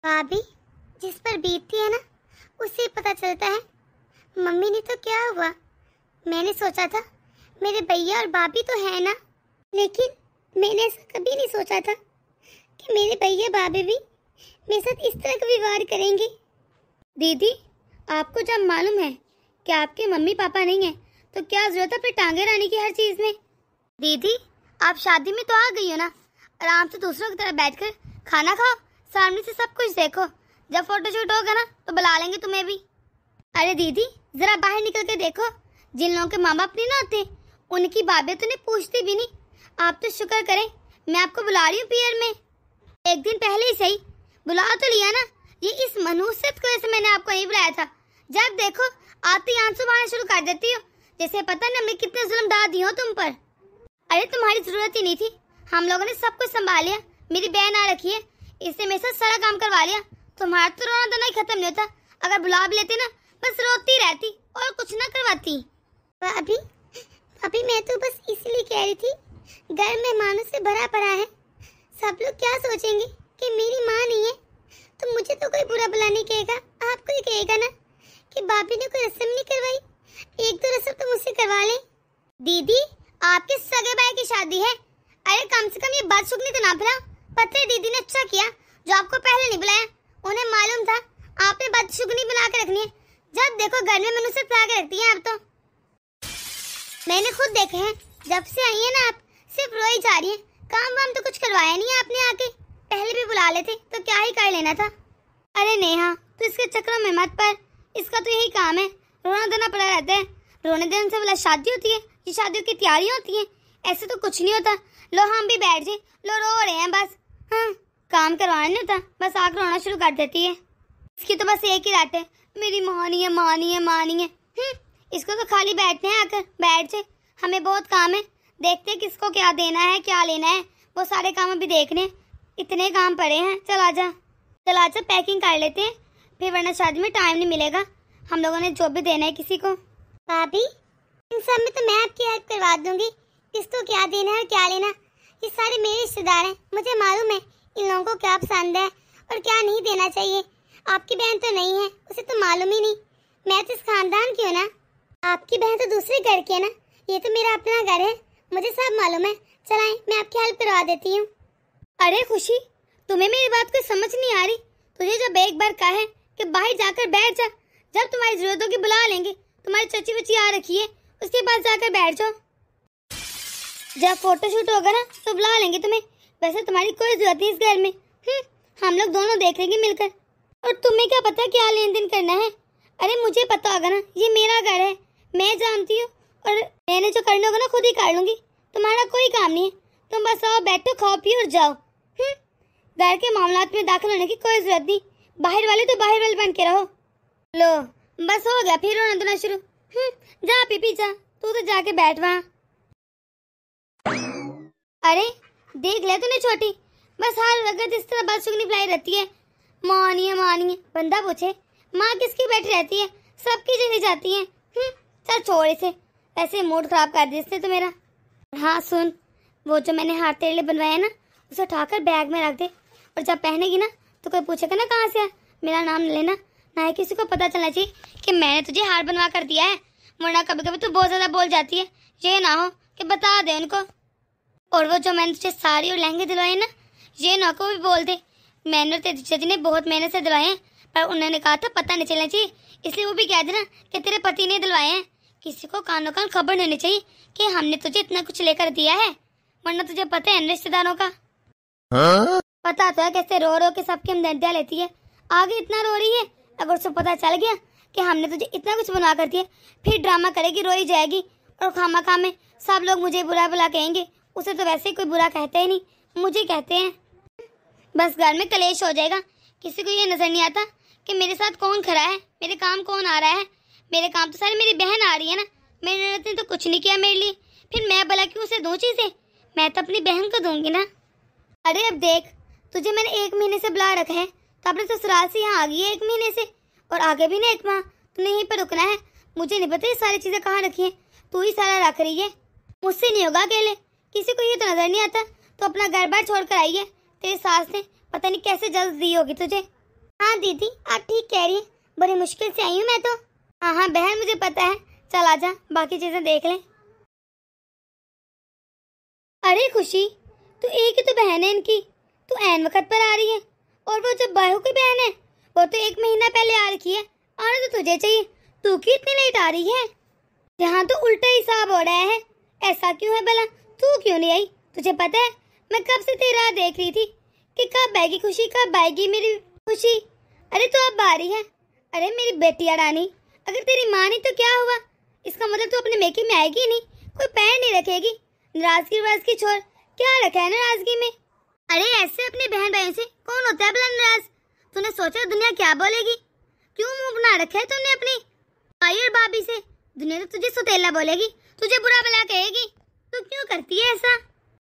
भाभी, जिस पर बीतती है ना उसे ही पता चलता है। मम्मी ने तो क्या हुआ, मैंने सोचा था मेरे भैया और भाभी तो है ना, लेकिन मैंने ऐसा कभी नहीं सोचा था कि मेरे भैया भाभी भी मेरे साथ इस तरह का व्यवहार करेंगे। दीदी, आपको जब मालूम है कि आपके मम्मी पापा नहीं है तो क्या जरूरत है अपनी टांगे रानी की हर चीज में। दीदी, आप शादी में तो आ गई हो ना, आराम से दूसरों की तरह बैठकर खाना खाओ, सामने से सब कुछ देखो। जब फोटोशूट होगा ना तो बुला लेंगे तुम्हें भी। अरे दीदी, जरा बाहर निकल के देखो, जिन लोगों के माँ बाप नहीं ना होते उनकी भाभी तो नहीं पूछती भी नहीं। आप तो शुक्र करें मैं आपको बुला रही हूँ पियर में। एक दिन पहले ही सही बुला तो लिया ना। ये इस मनुष्यत की वजह से मैंने आपको नहीं बुलाया था। जब देखो आते ही आंसू बहाना शुरू कर देती हो, जैसे पता नहीं हमने कितने जुल्म डाल दिए हो तुम पर। अरे तुम्हारी जरूरत ही नहीं थी, हम लोगों ने सब कुछ संभाल लिया। मेरी बहन आ रखी है, इसने मेरे साथ सारा काम करवा लिया। तुम्हारा तो रोना धोना ही खत्म नहीं होता। अगर बुला भी लेते ना बस रोती रहती और कुछ ना करवाती। अभी मैं तो बस इसलिए कह रही थी, घर मेहमानों से भरा पड़ा है, सब लोग क्या सोचेंगे कि मेरी माँ नहीं है। तो मुझे तो कोई बुरा भला नहीं कहेगा, आपको ही कहेगा ना कि भाभी ने कोई रस्म नहीं करवाई। एक दो रस्म तो मुझसे करवा ले। दीदी, आपके सगे भाई की शादी है, अरे कम से कम ये बदशुगनी तो ना फैलाओ। पता है दीदी ने अच्छा किया जो आपको पहले नहीं बुलाया। उन्हें मालूम था आपने बदशुगनी बना के रखनी है। जब देखो घर में मनुष्य फैला के रखती हैं आप तो। मैंने खुद देखा है, जब से आई है ना आप सिर्फ रोई जा रही है। काम वाम तो कुछ करवाया नहीं आपने आके, पहले भी बुला लेते तो क्या ही कर लेना था। अरे नेहा, तो इसके चक्कर में मत पड़, इसका तो यही काम है, रोना धोना पड़ा रहता है। रोने देने से बोला शादी होती है, ये शादियों की तैयारियां होती हैं, ऐसे तो कुछ नहीं होता। लो हम भी बैठ जाए, लो रो रहे हैं बस। हाँ, काम करवाना नहीं होता, बस आकर रोना शुरू कर देती है। इसकी तो बस एक ही रात है, मेरी माँ नहीं है, माँ नहीं है, माँ नहीं है। इसको तो खाली बैठते हैं, आकर बैठ जाए, हमें बहुत काम है। देखते हैं किसको क्या देना है क्या लेना है, वो सारे काम अभी देखने, इतने काम पड़े हैं। चल आजा पैकिंग कर लेते हैं, फिर वरना शादी में टाइम नहीं मिलेगा। हम लोगों ने जो भी देना है किसी को। भाभी, इन सब में तो मैं आपकी हेल्प करवा दूंगी, किसको क्या देना है और क्या लेना। ये सारे मेरे रिश्तेदार हैं, मुझे मालूम है इन लोगों को क्या पसंद है और क्या नहीं देना चाहिए। आपकी बहन तो नहीं है, उसे तो मालूम ही नहीं। मैं तो इस खानदान की हूँ ना, आपकी बहन तो दूसरे घर की है ना, ये तो मेरा अपना घर है, मुझे सब मालूम है। चलाएं, मैं आपकी हेल्प करवा देती हूँ। अरे खुशी, तुम्हें मेरी बात कोई समझ नहीं आ रही? तुझे जब एक बार कहा है कि बाहर जाकर बैठ जा, जब तुम्हारी जरूरत होगी बुला लेंगे। तुम्हारी चची वची आ रखी है, उसके पास जाकर बैठ जाओ। जब फोटोशूट होगा ना तो बुला लेंगे तुम्हें। वैसे तुम्हारी कोई जरूरत नहीं इस घर में। हम लोग दोनों देख लेंगे मिलकर। और तुम्हें क्या पता क्या लेन देन करना है? अरे मुझे पता होगा ना, ये मेरा घर है, मैं जानती हूँ, और मैंने जो करना होगा ना खुद ही कर लूंगी। तुम्हारा कोई काम नहीं है, तुम बस आओ, बैठो, खाओ पियो और जाओ। घर के मामलात में दाखिल होने की कोई जरूरत नहीं, बाहर वाले तो बाहर वाले बन के रहो। लो बस हो गया, फिर रोना धोना शुरू। जा पीपी जा, तू तो जाके बैठ वहाँ। अरे देख ले तूने छोटी, बस हर वक्त इस तरह बदशुगनी फैलाई रहती है। माँ नहीं है। बंदा पूछे माँ किसकी बैठी रहती है, सबकी चली जाती है। चल छोड़ इसे, ऐसे मूड खराब कर दी इसने तो मेरा। हाँ सुन, वो जो मैंने हार तेरे लिए बनवाया है ना, उसे उठाकर बैग में रख दे, और जब पहनेगी ना तो कोई पूछेगा ना कहाँ से है, मेरा नाम न लेना, ना ही किसी को पता चलना चाहिए कि मैंने तुझे हार बनवा कर दिया है, वरना कभी कभी तो बहुत ज्यादा बोल जाती है। ये ना हो कि बता दे उनको। और वो जो मैंने तुझे साड़ी और लहंगे दिलवाए ना, ये ना को भी बोल दे मैंने तेरी चची ने बहुत मेहनत से दिलवाए हैं, पर उन्होंने कहा था पता नहीं चलना चाहिए, इसलिए वो भी कह देना कि तेरे पति ने दिलवाए हैं। किसी को कानों कान खबर नहीं होनी चाहिए कि हमने तुझे इतना कुछ लेकर दिया है, वरना तुझे पता है रिश्तेदारों का। पता तो है कैसे रो रो के सबकी हमदर्दियां लेती है, आगे इतना रो रही है। अगर उसे पता चल गया कि हमने तुझे इतना कुछ बनवा कर दिया, फिर ड्रामा करेगी, रोई जाएगी, और खामा खा में सब लोग मुझे बुरा बुला कहेंगे। उसे तो वैसे ही कोई बुरा कहते ही नहीं, मुझे कहते हैं। बस घर में कलेश हो जाएगा। किसी को ये नजर नहीं आता कि मेरे साथ कौन खड़ा है, मेरे काम कौन आ रहा है। मेरे काम तो सारे मेरी बहन आ रही है ना, मेरी ननद ने तो कुछ नहीं किया मेरे लिए, फिर मैं भला क्यों उसे दूं चीजें? मैं तो अपनी बहन को दूंगी ना। अरे अब देख, तुझे मैंने 1 महीने से बुला रखा है, तो अपने ससुराल से यहाँ आ गई है 1 महीने से, और आगे भी ना 1 माह तूने यहीं पर रुकना है। मुझे नहीं पता ये सारी चीजें कहाँ रखी है, तू ही सारा रख रही है। मुझसे नहीं होगा अकेले, किसी को ये तो नजर नहीं आता। तो अपना घर बार छोड़ कर आई है, तेरी सास ने पता नहीं कैसे जल्द दी होगी तुझे। हाँ दीदी, आप ठीक कह रही हैं, बड़ी मुश्किल से आई हूँ मैं तो। हाँ हाँ बहन, मुझे पता है। चल आजा, बाकी चीजें देख लें। अरे खुशी, तू एक ही तो बहन है इनकी, तू ऐन वक्त पर आ रही है। और वो जो बाहू की बहन है वो तो 1 महीना पहले आ रखी है। आने तो तुझे चाहिए, तू की इतनी लेट आ रही है। यहाँ तो उल्टा हिसाब हो रहा है। ऐसा क्यों है भला? तू क्यों नहीं आई? तुझे पता है मैं कब से तेरी राह देख रही थी कि कब आएगी खुशी, कब आएगी मेरी खुशी। अरे तो अब आ रही है। अरे मेरी बेटिया रानी, अगर तेरी माँ नहीं तो क्या हुआ? इसका मतलब तू अपने मेके में आएगी नहीं, कोई पैर नहीं रखेगी। नाराजगी वाराजगी छोड़, क्या रखा है नाराजगी में? अरे ऐसे अपने बहन भाइयों से कौन होता है भला नाराज? तूने सोचा दुनिया क्या बोलेगी? क्यों मुंह बना रखा है तूने अपनी भाई और भाभी से? दुनिया तो तुझे सुतेला बोलेगी, तुझे बुरा भला कहेगी। तू क्यों करती है ऐसा?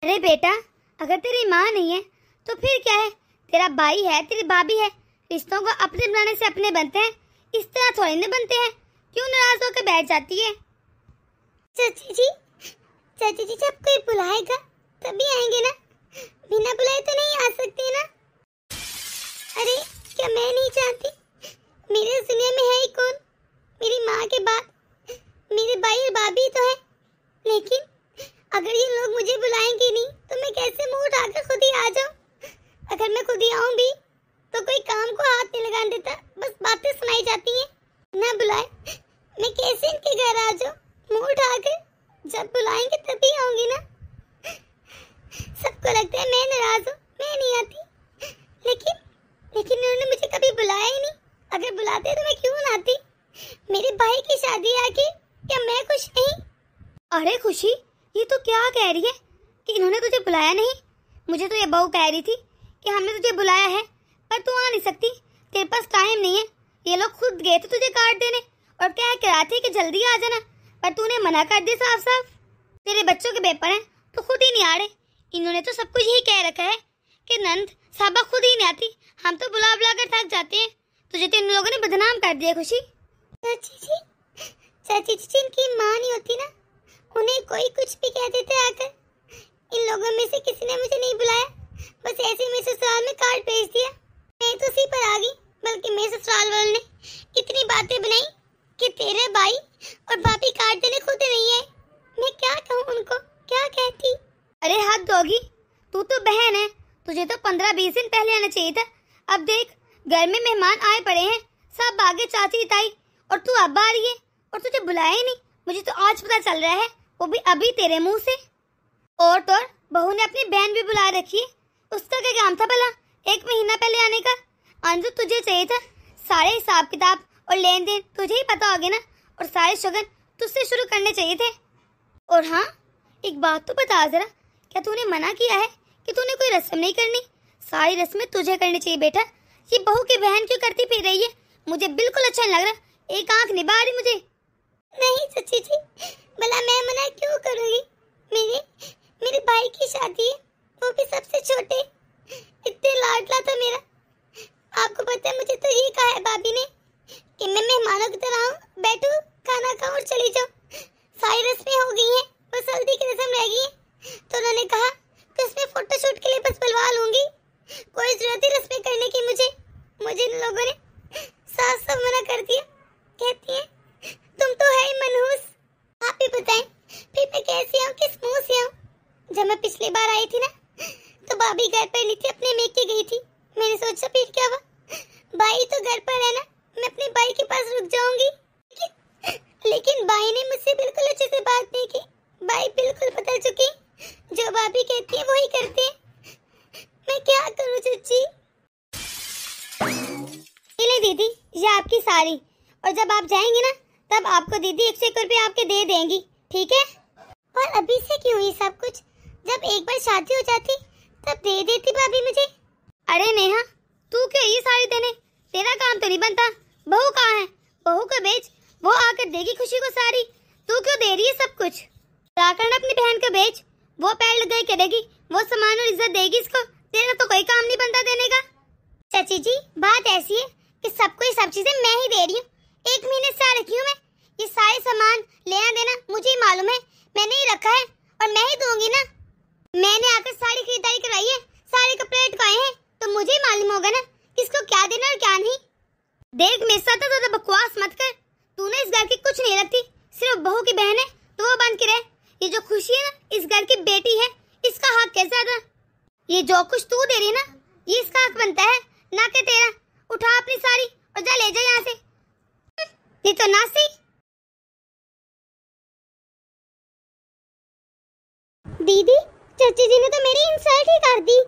अरे बेटा, अगर तेरी माँ नहीं है तो फिर क्या है? तेरा भाई है, तेरी भाभी है। रिश्तों को अपने बनाने से अपने बनते हैं, इस तरह थोड़ी न बनते हैं। क्यों नाराज होकर बैठ जाती है? चाची जी जब कोई बुलाएगा तभी आएंगे ना, बिना बुलाए तो नहीं आ सकते ना। अरे क्या मैं नहीं चाहती? मेरे इस दुनिया में है ही कौन? मेरी माँ के बाद मेरे भाई और भाभी तो है, लेकिन अगर ये लोग मुझे बुलाएंगे नहीं तो मैं कैसे मुंह उठाकर खुद ही आ जाऊं? अगर मैं खुद ही आऊं भी तो कोई काम को हाथ नहीं लगाने देता, बस बातें सुनाई जाती हैं। ना बुलाए मैं कैसे इनके घर आ जाऊं मुंह उठाकर? जब बुलाएंगे तभी आऊंगी ना। सबको लगता है मैं नाराज हूँ, मैं नहीं आती, लेकिन उन्होंने मुझे कभी बुलाया ही नहीं। अगर बुलाते तो मैं क्यों ना आती? मेरे भाई की शादी आके क्या मैं खुश नहीं? अरे खुशी, ये तो क्या कह रही है कि इन्होंने तुझे बुलाया नहीं? मुझे तो ये बहू कह रही थी कि हमने तुझे बुलाया है पर तू आ नहीं सकती, तेरे पास टाइम नहीं है। ये लोग खुद गए थे तुझे कार्ड देने और कह रहा थे कि जल्दी आ जाना, पर तूने मना कर दिया साफ साफ। तेरे बच्चों के पेपर हैं तो खुद ही नहीं आ रहे। इन्होंने तो सब कुछ यही कह रखा है कि नंद साहबा खुद ही नहीं आती, हम तो बुला बुला कर थक जाते हैं। तुझे तो इन लोगों ने बदनाम कर दिया खुशी। चाची जी जिनकी माँ नहीं होती ना, उन्हें कोई कुछ भी कह देते आकर। इन लोगों में से किसी ने मुझे नहीं बुलाया, बस ऐसे ही मेरे ससुराल में कार्ड भेज दिया। मैं तो उसी पर आ गई, बल्कि मेरे ससुराल वालों ने इतनी बातें बनाई कि तेरे भाई और भाभी कार्ड देने खुद नहीं है। मैं क्या कहूँ उनको, क्या कहती? अरे हद होगी, तू तो बहन है, तुझे तो 15-20 दिन पहले आना चाहिए था। अब देख, घर में मेहमान आए पड़े हैं, सब आगे चाची ताई, और तू अब आ रही है और तुझे बुलाया ही नहीं। मुझे तो आज पता चल रहा है, वो भी अभी तेरे मुंह से। और तो बहू ने अपनी बहन भी बुला रखी है, उसका क्या काम था भला 1 महीना पहले आने का? आने तो तुझे चाहिए था, सारे हिसाब किताब और लेन देन तुझे ही पता होगे ना, और सारे शगन तुझसे शुरू करने चाहिए थे। और हाँ, एक बात तो बता जरा, क्या तूने मना किया है कि तूने कोई रस्म नहीं करनी? सारी रस्में तुझे करनी चाहिए बेटा। ये बहू की बहन क्यों करती फिर रही है? मुझे बिल्कुल अच्छा नहीं लग रहा, एक आंख निभा रही मुझे। नहीं चाची जी, भला मैं मना क्यों करूँगी? मेरे भाई की शादी है, वो भी सबसे छोटे, इतने लाडला था मेरा। आपको पता है, मुझे तो ये कहा है भाभी ने कि मैं मेहमानों की तरह आऊं, बैठूं, खाना खाऊं और चली जाऊं। सारी रस्में हो गई हैं, बस हल्दी की रस्म रह गई है। तो उन्होंने कहा कि उसमें फोटोशूट के लिए बस बुलवा लूंगी, कोई जरूरत ही रस्में करने की मुझे इन लोगों ने साफ साफ मना कर दिया। कहती है तुम तो है ही मनहूस। आप ही बताएं फिर मैं कैसे आऊं, किस मुंह से आऊं? जब मैं पिछली बार आई थी ना, तो भाभी घर पर नहीं थी, अपने मेके गई थी। मैंने सोचा फिर क्या हुआ, भाई तो घर पर है ना, मैं अपने भाई के पास रुक जाऊंगी। लेकिन भाई ने मुझसे बिल्कुल अच्छे से बात नहीं की। भाई बिल्कुल बदल चुके, जो भाभी कहती है वही करते हैं। मैं क्या करूं चाची? ले दीदी, ये आपकी साड़ी, और जब आप जाएंगी ना तब आपको दीदी 101 रुपये आपके दे देंगी, ठीक है? और अभी से क्यों ये सब कुछ? जब एक बार शादी हो जाती तब दे देती भाभी मुझे। अरे नेहा, तू क्यों ये साड़ी देने? तेरा काम तो नहीं बनता। बहू कहाँ है? बहू को बेच, वो आकर देगी खुशी को साड़ी। तू क्यों दे रही है सब कुछ? जाकर अपनी बहन को बेच, वो पैर लगाई करेगी, वो सम्मान और इज्जत देगी इसको। तेरा तो कोई काम नहीं बनता देने का। चाची जी, बात ऐसी है कि सबको ये सब चीजें मैं ही दे रही हूँ। 1 महीने से आ रखी हूँ मैं। ये सारे सामान लेना देना मुझे ही मालूम है, मैंने ही रखा है और मैं ही दूंगी ना। मैंने आकर साड़ी खरीदारी कराई है, सारे कपड़े लटकाए हैं, तो मुझे ही मालूम होगा ना किसको क्या देना और क्या नहीं। देख मेरे साथ तो ज़्यादा बकवास मत कर। तूने इस घर की कुछ नहीं रखती, सिर्फ बहू की बहन है तो वो बन के रह। ये जो खुशी है ना इस घर की बेटी है, इसका हक कैसे आता? ये जो कुछ तू दे रही है ना ये इसका हक बनता है, ना कि तेरा। उठा अपनी साड़ी और जा ले जा यहाँ से। ये तो नासी। दीदी, चाची जी ने तो मेरी इंसल्ट ही कर दी।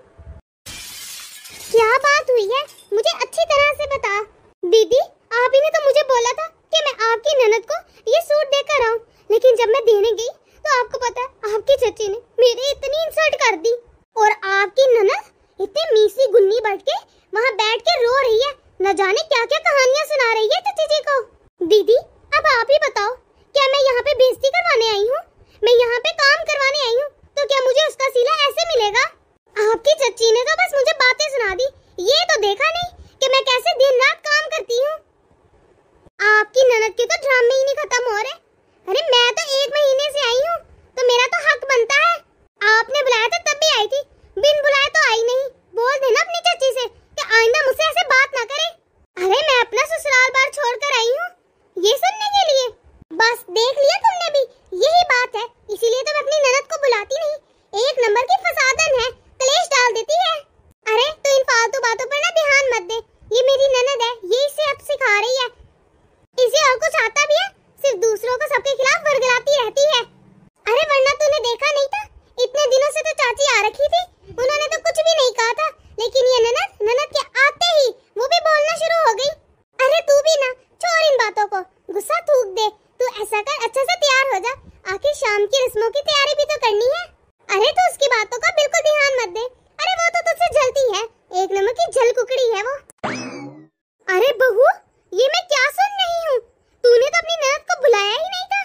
क्या बात हुई है मुझे अच्छी तरह से बता। दीदी, आप ही ने तो मुझे बोला था कि मैं आपकी ननद को ये सूट देकर आऊं, लेकिन जब मैं देने गई तो आपको पता है आपकी चाची ने मेरी इतनी इंसल्ट कर दी। और आपकी ननद इतनी मीसी गुन्नी बैठ के वहाँ बैठ के रो रही है, न जाने क्या क्या कहानियाँ सुना रही है चाची जी को। दीदी, अब आप ही बताओ, क्या मैं यहाँ पे बेइज्जती करवाने आई हूँ? मैं यहाँ पे काम करवाने आई हूँ, तो क्या मुझे उसका सिला ऐसे मिलेगा? आपकी चाची ने तो बस मुझे बातें सुना दी, ये तो देखा नहीं कि मैं कैसे दिन रात काम करती हूँ। आपकी ननद के तो ड्रामे ही नहीं खत्म हो रहे। अरे मैं तो 1 महीने से आई हूँ, तो मेरा तो हक बनता है। आपने बुलाया था तब भी आई थी, बिन बुलाए तो आई नहीं। बोल देना अपनी चाची से कि आइंदा मुझसे ऐसे बात ना करे। अरे मैं अपना ससुराल बार छोड़कर आई हूँ ये सुनने के लिए। बस देख लिया तुमने भी, यही बात है, इसीलिए तो मैं अपनी ननद को बुलाती नहीं। 1 नंबर की फसादन है, कलेश डाल देती है। अरे तो इन फालतू बातों पर ना ध्यान मत दे, ये मेरी ननद है, ये इसे अब सिखा रही है। इसे और कुछ आता भी है, सिर्फ दूसरों को सबके खिलाफ वर्गलाती रहती है। अरे वरना तूने देखा नहीं था, इतने दिनों से तो चाची आ रखी थी, उन्होंने तो कुछ भी नहीं कहा था, लेकिन ये ननद के आते ही वो भी बोलना शुरू हो गई। अरे तू भी ना छोड़ इन बातों को, गुस्सा थूक दे। तू ऐसा कर, अच्छे से तैयार हो जा, आखिर शाम की रस्मों की तैयारी भी तो करनी है। अरे तू उसकी बातों का बिल्कुल ध्यान मत दे, अरे वो तो तुझसे जलती है, 1 नंबर की जल कुकड़ी है वो। अरे बहू, ये मैं क्या सुन रही हूँ? तूने तो अपनी ननद को बुलाया ही नहीं था।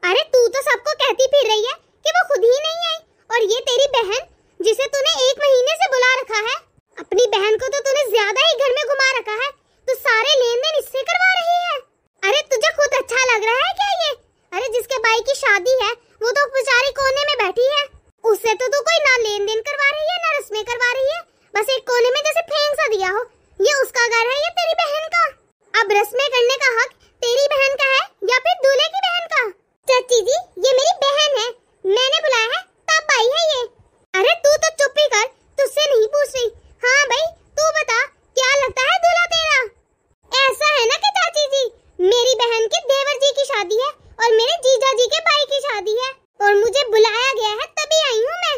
अरे तू तो सबको कहती फिर रही है कि वो खुद ही नहीं आई, और ये तेरी बहन जिसे तूने 1 महीने से बुला रखा है, अपनी बहन को तो तूने ज्यादा ही घर में घुमा रखा है, तो सारे लेन देन इससे करवा रही है। अरे तुझे खुद अच्छा लग रहा है क्या ये? अरे जिसके भाई की शादी है वो तो बेचारी कोने में बैठी है, उससे तो तू कोई ना लेन देन करवा रही है ना रस्में करवा रही है, बस एक कोने में जैसे फेंक सा दिया हो। ये उसका घर है या तेरी बहन का? अब रस्में करने का हक तेरी बहन का है या फिर दूल्हे की बहन का? चाची जी, ये मेरी बहन है, मैंने बुलाया है तब आई है ये। अरे तू तो चुप ही कर, तुझसे नहीं पूछ रही। हाँ भाई तू बता, क्या लगता है दूल्हा तेरा? ऐसा है ना कि चाची जी, मेरी बहन के देवर जी की शादी है और मेरे जीजा जी के भाई की शादी है, और मुझे बुलाया गया है तभी आई हूँ मैं।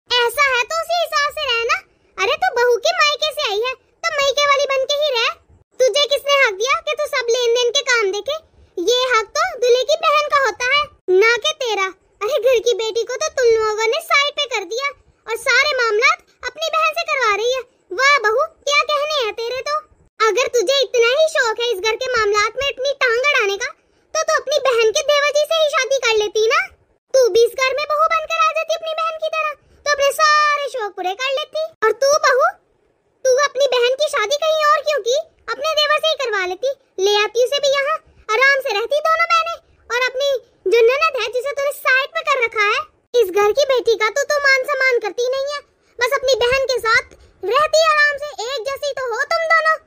ऐसा है तो उसी हिसाब से रहना। अरे तू बहू के मायके से आई है तो मायके वाली बन के ही रह। तुझे किसने हक दिया कि तू सब लेन देन के काम देखे? ये हक तो दूल्हे की बहन का होता है, ना कि तेरा। अरे घर की बेटी को तो तुम लोगों ने साइड पे कर दिया और सारे मामला अपनी बहन से करवा रही है। वाह बहू, क्या कहने हैं तेरे तो। अगर तुझे इतना ही शौक है इस घर के मामलात में अपनी टांग अड़ाने का, तो तू अपनी बहन के देवर जी से ही शादी कर लेती ना। तू भी इस घर में बहू बनकर आ जाती अपनी बहन की तरह, तो अपने सारे शौक पूरे कर लेती। और तू बहू, तू अपनी बहन की शादी कहीं और क्यों की? अपने देवर से ही करवा लेती, ले आती उसे भी यहाँ, आराम से रहती दोनों बहनें। और अपनी जो ननद है जिसे तूने साइड पे कर रखा है, इस घर की बेटी का तो मान सम्मान करती नहीं है, बस अपनी बहन के साथ रहती आराम से, एक जैसी तो हो तुम दोनों।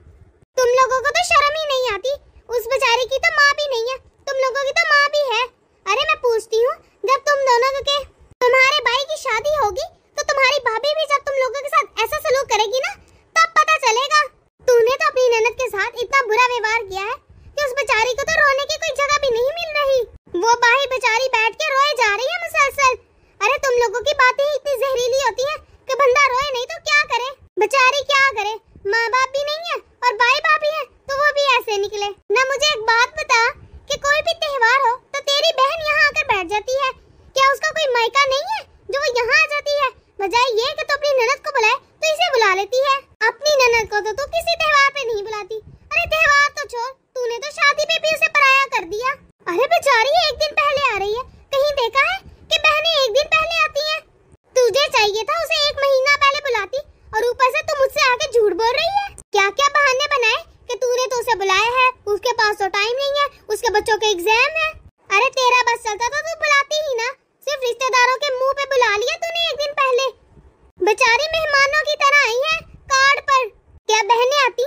तुम लोगों को तो शर्म ही नहीं आती, उस बेचारी की तो माँ भी नहीं है, तुम लोगों की तो माँ भी है। अरे मैं पूछती हूँ, जब तुम दोनों के तुम्हारे भाई की शादी होगी तो तुम्हारी भाभी भी जब तुम लोगों के साथ ऐसा सलूक करेगी ना, तब पता चलेगा। तूने तो अपनी ननद के साथ इतना बुरा व्यवहार किया है कि उस बेचारी को तो रोने की कोई जगह भी नहीं मिल रही, वो बाहर बेचारी बैठ के रोए जा रही है मुसलसल। अरे तुम लोगों की बातें ही इतनी जहरीली होती हैं कि बंदा रोए नहीं तो क्या करे, बेचारी क्या करे, माँ बाप भी नहीं है और भाई भाभी है तो वो भी ऐसे निकले ना। मुझे एक बात बता कि कोई भी त्योहार हो तो तेरी बहन यहाँ आकर बैठ जाती है, क्या उसका कोई मायका नहीं है जो वो यहाँ आ जाती है? बजाय ये कि तू अपनी ननद को बुलाए तो इसे बुला लेती है, अपनी ननद को तो तू किसी त्योहार पे नहीं बुलाती। अरे त्योहार तो छोड़, तूने तो शादी पे भी उसे पराया कर दिया। अरे बेचारी 1 दिन पहले आ रही है, कहीं देखा है कि बहनें 1 दिन पहले आती हैं? तुझे चाहिए था उसे 1 महीना पहले बुलाती, और ऊपर से तुम मुझसे आके झूठ बोल रही है। क्या क्या बहाने बनाए कि तूने तो उसे बुलाया है, उसके पास तो टाइम नहीं है, उसके बच्चों के एग्जाम है। अरे तेरा बस चलता तो तू बुलाती ही ना, सिर्फ रिश्तेदारों के मुंह पे बुला लिया तूने 1 दिन पहले। बेचारी मेहमानों की तरह आई है कार्ड पर। क्या बहनें आती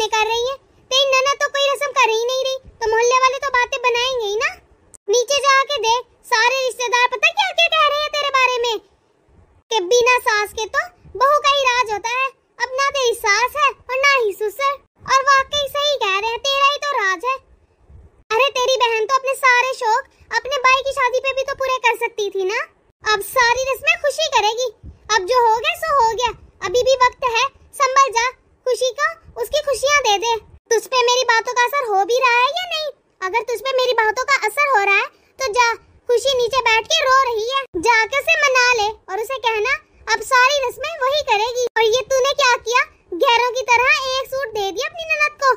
बहाने कर रही है? तेरी ननद तो कोई रस्म कर ही नहीं रही, तो मोहल्ले वाले तो बातें बनाएंगे ही ना। नीचे जाके देख, सारे रिश्तेदार पता क्या क्या कह रहे हैं तेरे बारे में, कि बिना सास के तो बहू का ही राज होता है। अब ना तेरी सास है और ना ही ससुर, और वाकई सही कह रहे हैं, तेरा ही तो राज है। अरे तेरी बहन तो अपने सारे शौक अपने भाई की शादी पे भी तो पूरे कर सकती थी ना। अब सारी रस्में खुशी करेगी। अब जो हो गया सो हो गया, अभी भी वक्त है, संभल जा। खुशी का उसकी खुशियाँ दे दे। तुझ पे मेरी बातों का असर हो भी रहा है या नहीं? अगर तुझ पे मेरी बातों का असर हो रहा है तो जा, खुशी नीचे बैठ के रो रही है, जाके उसे मना ले और उसे कहना अब सारी रस्में वही करेगी। और ये तूने क्या किया, गैरों की तरह एक सूट दे दिया अपनी ननद को।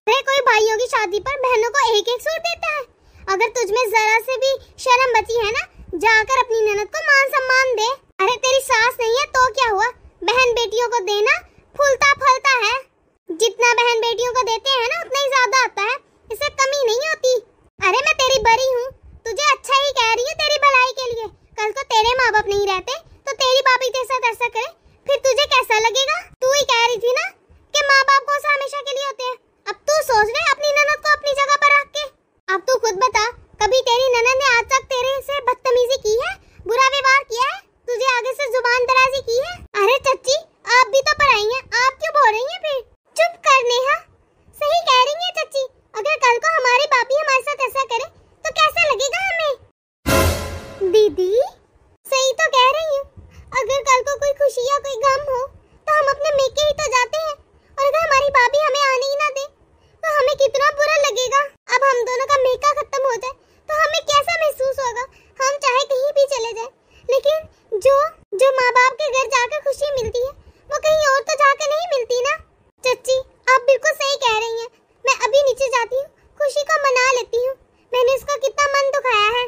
अरे कोई भाइयों की शादी पर बहनों को एक एक सूट देता है। अगर तुझ में जरा से भी शर्म बची है ना, जाकर अपनी ननद को मान सम्मान दे। अरे तेरी सास नहीं है तो क्या हुआ, बहन बेटियों को देना फूलता फलता है। जितना बहन बेटियों को देते हैं ना उतना ही ज्यादा आता है, इससे कमी नहीं होती। अरे मैं तेरी बड़ी हूँ, तुझे अच्छा ही कह रही हूँ तेरी भलाई के लिए। कल को तेरे माँ बाप नहीं रहते तो तेरी भाभी तेरे साथ ऐसा करे, फिर तुझे कैसा लगेगा? तू ही कह रही थी ना कि माँ बाप कौन सा हमेशा के लिए होते हैं। अब तू सोच ले अपनी ननद को अपनी जगह पर रख के। अब तू खुद बता, कभी तेरी ननद ने आज तक तेरे से बदतमीजी की है, बुरा व्यवहार किया है, तुझे आगे से जुबान दराजी की है? अरे चच्ची आप भी तो पढ़ाई हैं, आप क्यों बोल रही हैं? फिर चुप कर नेहा, सही कह रही है चच्ची। अगर कल को हमारी भाभी हमारे साथ ऐसा करे तो कैसा लगेगा हमें? दीदी सही तो कह रही हूँ, अगर कल को कोई खुशी या कोई गम हो तो हम अपने मेके ही तो जाते हैं, और अगर हमारी भाभी हमें आने ही ना दे तो हमें कितना बुरा लगेगा। अब हम दोनों का मेका खत्म हो जाए तो हमें कैसा महसूस होगा? हम चाहे कहीं भी चले जाए, लेकिन जो माँ बाप के घर जाकर खुशी मिलती है वो कहीं और तो जाकर नहीं मिलती ना। चच्ची आप बिल्कुल सही कह रही हैं, मैं अभी नीचे जाती हूँ, खुशी को मना लेती हूँ। मैंने उसका कितना मन दुखाया है।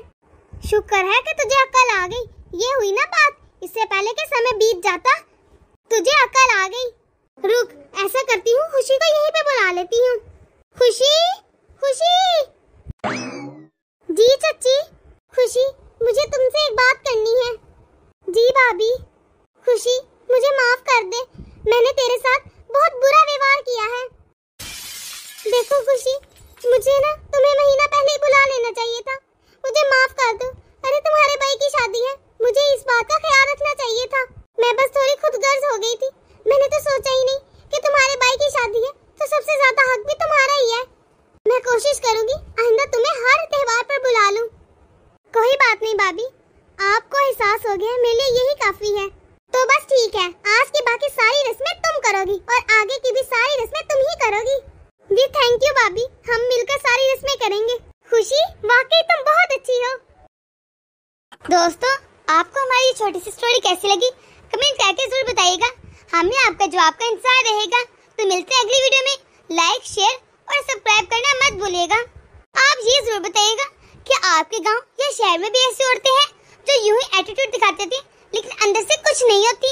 शुक्र है कि तुझे अक्ल आ गई। ये हुई ना बात, इससे पहले कि समय बीत जाता। तुझे अक्ल आ गई। रुक, ऐसा करती हूँ, खुशी को यहीं पे बुला लेती हूँ। खुशी, खुशी। जी चच्ची। खुशी मुझे तुमसे एक बात करनी है। जी भाभी। खुशी मुझे माफ कर दे, मैंने तेरे साथ बहुत बुरा व्यवहार किया है। देखो खुशी, मुझे ना तुम्हें महीना पहले ही बुला लेना चाहिए था। मुझे माफ कर दो। अरे तुम्हारे भाई की शादी है, मुझे इस बात का ख्याल रखना चाहिए था। मैं बस थोड़ी खुदगर्ज हो गई थी। मैंने तो सोचा ही नहीं कि तुम्हारे भाई की शादी है तो सबसे ज्यादा हक भी तुम्हारा ही है। मैं कोशिश करूंगी आइंदा तुम्हें हर त्योहार पर बुला लूं। कोई बात नहीं भाभी, आपको एहसास हो गया, मेरे लिए यही काफी है। तो बस ठीक है, आज की बाकी सारी रस्में तुम करोगी और आगे की भी सारी रस्में तुम ही करोगी। जी थैंक यू भाभी, हम मिलकर सारी रस्में करेंगे। खुशी वाकई तुम बहुत अच्छी हो। दोस्तों आपको हमारी छोटी सी स्टोरी कैसी लगी कमेंट करके जरूर बताइएगा, हमें आपका जवाब का इंतजार रहेगा। तो मिलते हैं अगली वीडियो में। लाइक शेयर और सब्सक्राइब करना मत भूलिएगा। आप ये जरूर बताइएगा कि आपके गांव या शहर में भी ऐसी औरतें हैं जो यूं ही एटीट्यूड दिखाते थे लेकिन अंदर से कुछ नहीं होती।